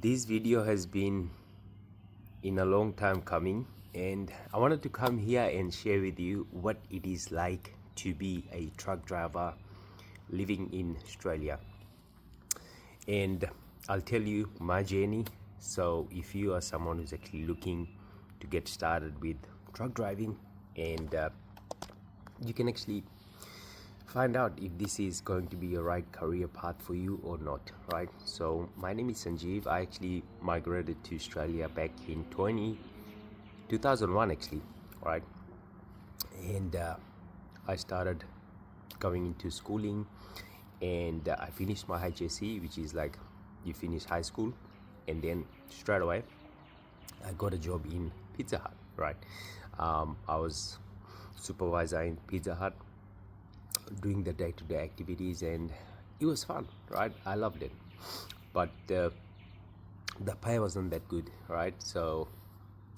This video has been in a long time coming, and I wanted to come here and share with you what it is like to be a truck driver living in Australia. And I'll tell you my journey. So if you are someone who's actually looking to get started with truck driving, and you can actually find out if this is going to be a right career path for you or not, right? So my name is Sanjeev. I actually migrated to Australia back in 2001 actually, right? And I started going into schooling, and I finished my HSC, which is like you finish high school, and then straight away I got a job in Pizza Hut, right? I was supervisor in Pizza Hut, doing the day-to-day activities, and it was fun, right? I loved it, but the pay wasn't that good, right? So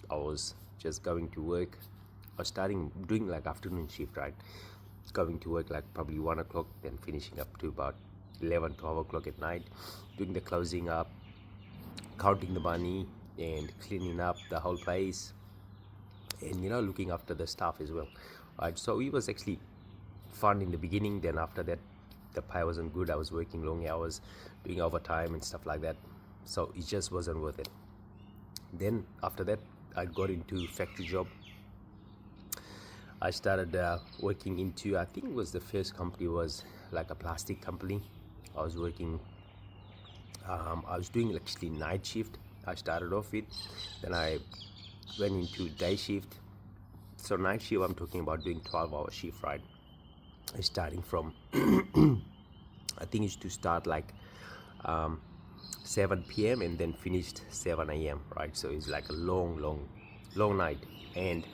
I was just going to work. I was starting doing like afternoon shift, right? Going to work like probably 1 o'clock, then finishing up to about 11-12 o'clock at night, doing the closing up, counting the money, and cleaning up the whole place, and looking after the staff as well, right? So it was actually fun in the beginning. Then after that, the pay wasn't good. I was working long hours, doing overtime and stuff like that, so it just wasn't worth it. Then after that, I got into factory job. I started working into, I think it was the first company was like a plastic company. I was working, I was doing actually night shift. I started off with, then I went into day shift. So night shift, I'm talking about doing 12-hour shift, right? Starting from I think it's to start like 7 p.m. and then finished 7 a.m., right? So it's like a long night. And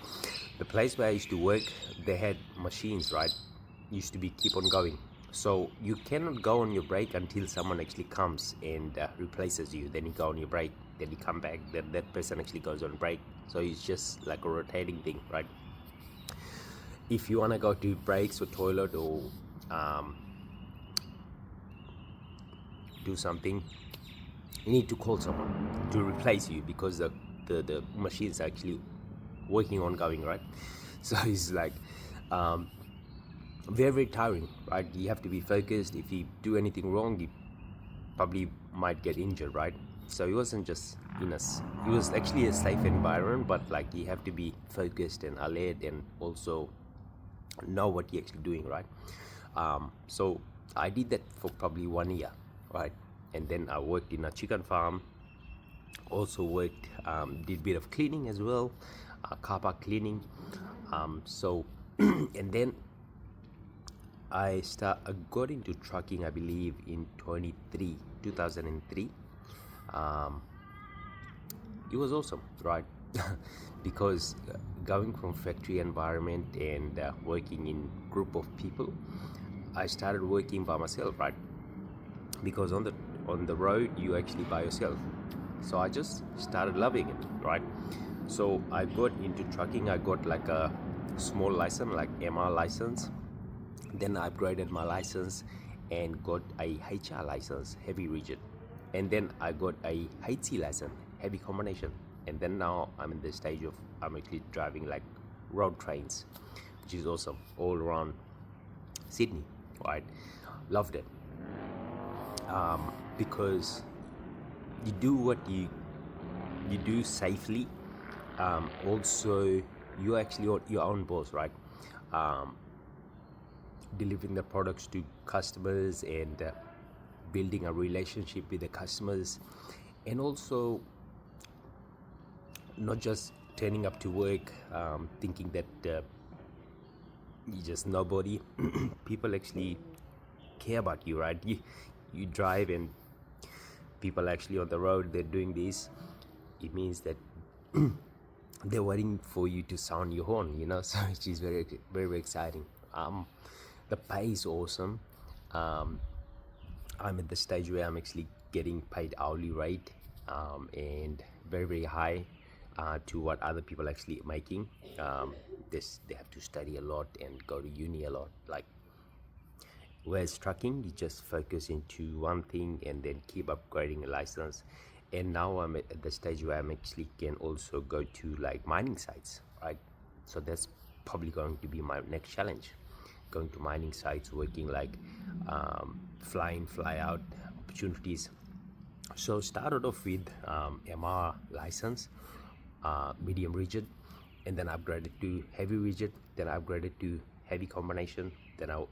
the place where I used to work, they had machines, right? Used to be keep on going, so you cannot go on your break until someone actually comes and replaces you. Then you go on your break, then you come back, then that person actually goes on break. So it's just like a rotating thing, right? If you want to go to breaks or toilet or do something, you need to call someone to replace you, because the machines are actually working on going, right? So it's like very tiring, right? You have to be focused. If you do anything wrong, you probably might get injured, right? So it wasn't just it was actually a safe environment, but like you have to be focused and alert, and also know what you're actually doing, right? So I did that for probably 1 year, right? And then I worked in a chicken farm, also worked, did a bit of cleaning as well, car park cleaning. So and then I got into trucking, I believe in 2003. It was awesome, right? Because going from factory environment and working in group of people, I started working by myself, right? Because on the road you actually by yourself. So I just started loving it, right? So I got into trucking. I got like a small license, like MR license. Then I upgraded my license and got a HR license, heavy rigid. And then I got a HC license, heavy combination. And then now I'm in the stage of I'm actually driving like road trains, which is awesome, all around Sydney, right? Loved it. Because you do what you do safely. Also, you're actually your own boss, right? Delivering the products to customers, and building a relationship with the customers, and also not just turning up to work thinking that you're just nobody. People actually care about you, right? You drive and people actually on the road, they're doing this. It means that they're waiting for you to sound your horn, so which is very, very exciting. The pay is awesome. I'm at the stage where I'm actually getting paid hourly rate, and very, very high to what other people actually making. They have to study a lot and go to uni a lot, like, whereas trucking, you just focus into one thing and then keep upgrading a license, and now I'm at the stage where I'm actually can also go to like mining sites, right? So that's probably going to be my next challenge, going to mining sites, working like fly in fly out opportunities. So started off with MR license, medium rigid, and then upgraded to heavy rigid, then upgraded to heavy combination, then I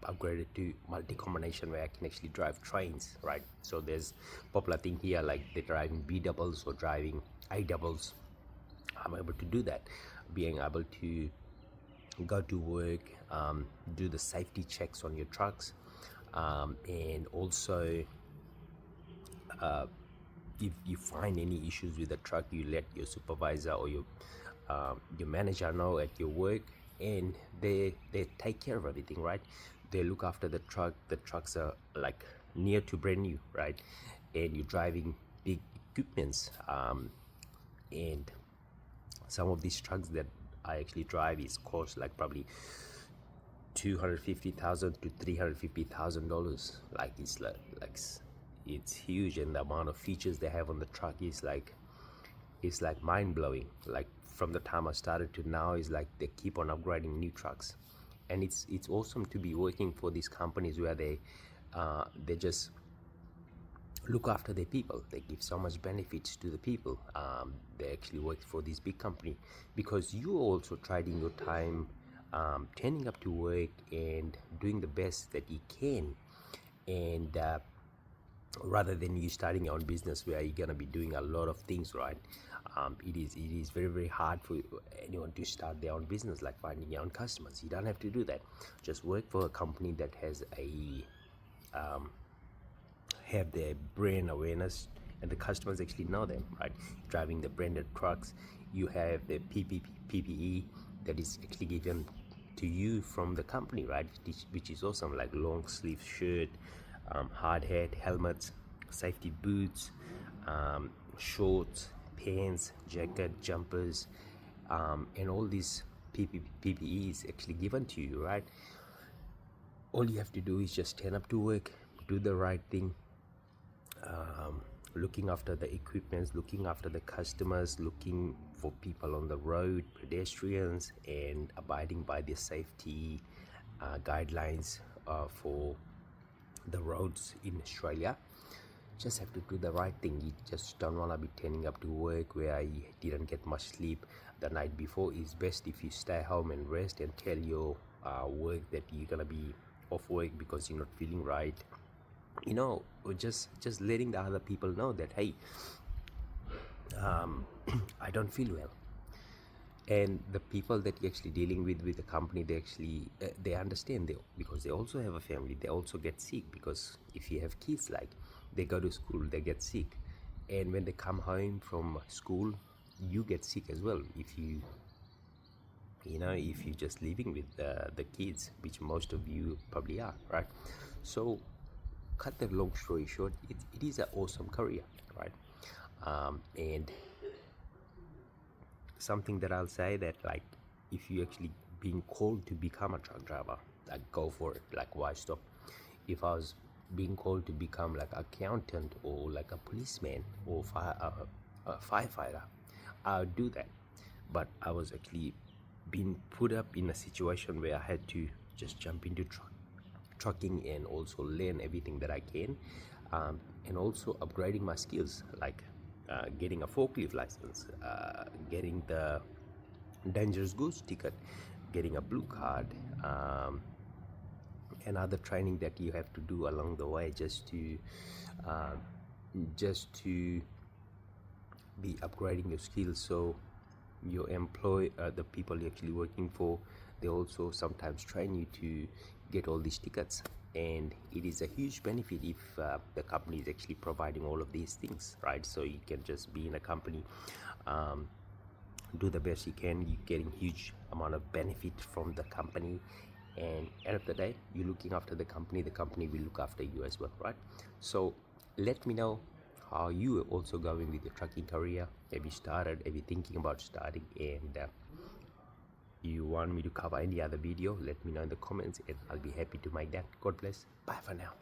upgraded to multi combination where I can actually drive trains, right? So there's popular thing here like they're driving B doubles or driving I doubles. I'm able to do that, being able to go to work, do the safety checks on your trucks, and also if you find any issues with the truck, you let your supervisor or your manager know at your work, and they take care of everything, right? They look after the truck. The trucks are like near to brand new, right? And you're driving big equipments, and some of these trucks that I actually drive is cost like probably $250,000 to $350,000. Like it's huge, and the amount of features they have on the truck is like mind blowing. Like from the time I started to now is like they keep on upgrading new trucks, and it's awesome to be working for these companies where they just look after their people. They give so much benefits to the people. They actually work for this big company because you also tried in your time, turning up to work and doing the best that you can, and rather than you starting your own business where you're gonna be doing a lot of things, right? It is very very hard for anyone to start their own business, like finding your own customers. You don't have to do that. Just work for a company that has a have their brand awareness, and the customers actually know them, right? Driving the branded trucks, you have the PPE that is actually given to you from the company, right? Which is awesome, like long sleeve shirt, hard hat, helmets, safety boots, shorts, pants, jacket, jumpers, and all these PPE is actually given to you, right? All you have to do is just turn up to work, do the right thing, looking after the equipments, looking after the customers, looking for people on the road, pedestrians, and abiding by the safety guidelines for the roads in Australia. Just have to do the right thing. You just don't want to be turning up to work where you didn't get much sleep the night before. It's best if you stay home and rest and tell your work that you're gonna be off work because you're not feeling right, or just letting the other people know that, hey, I don't feel well. And the people that you're actually dealing with the company, they actually they understand, because they also have a family. They also get sick, because if you have kids, like they go to school, they get sick, and when they come home from school, you get sick as well if you just living with the kids, which most of you probably are, right? So cut the long story short, it is an awesome career, right? And something that I'll say, that like if you actually being called to become a truck driver, like go for it. Like why stop? If I was being called to become like accountant or like a policeman or a firefighter, I would do that. But I was actually being put up in a situation where I had to just jump into trucking and also learn everything that I can, and also upgrading my skills, like getting a forklift license, getting the dangerous goods ticket, getting a blue card, and other training that you have to do along the way, just to be upgrading your skills. So your the people you're actually working for, they also sometimes train you to get all these tickets, and it is a huge benefit if the company is actually providing all of these things, right? So you can just be in a company, do the best you can, you're getting huge amount of benefit from the company, and end of the day, you're looking after the company will look after you as well, right? So let me know how you are also going with your trucking career. Have you thinking about starting, and you want me to cover any other video, let me know in the comments, and I'll be happy to make that. God bless. Bye for now.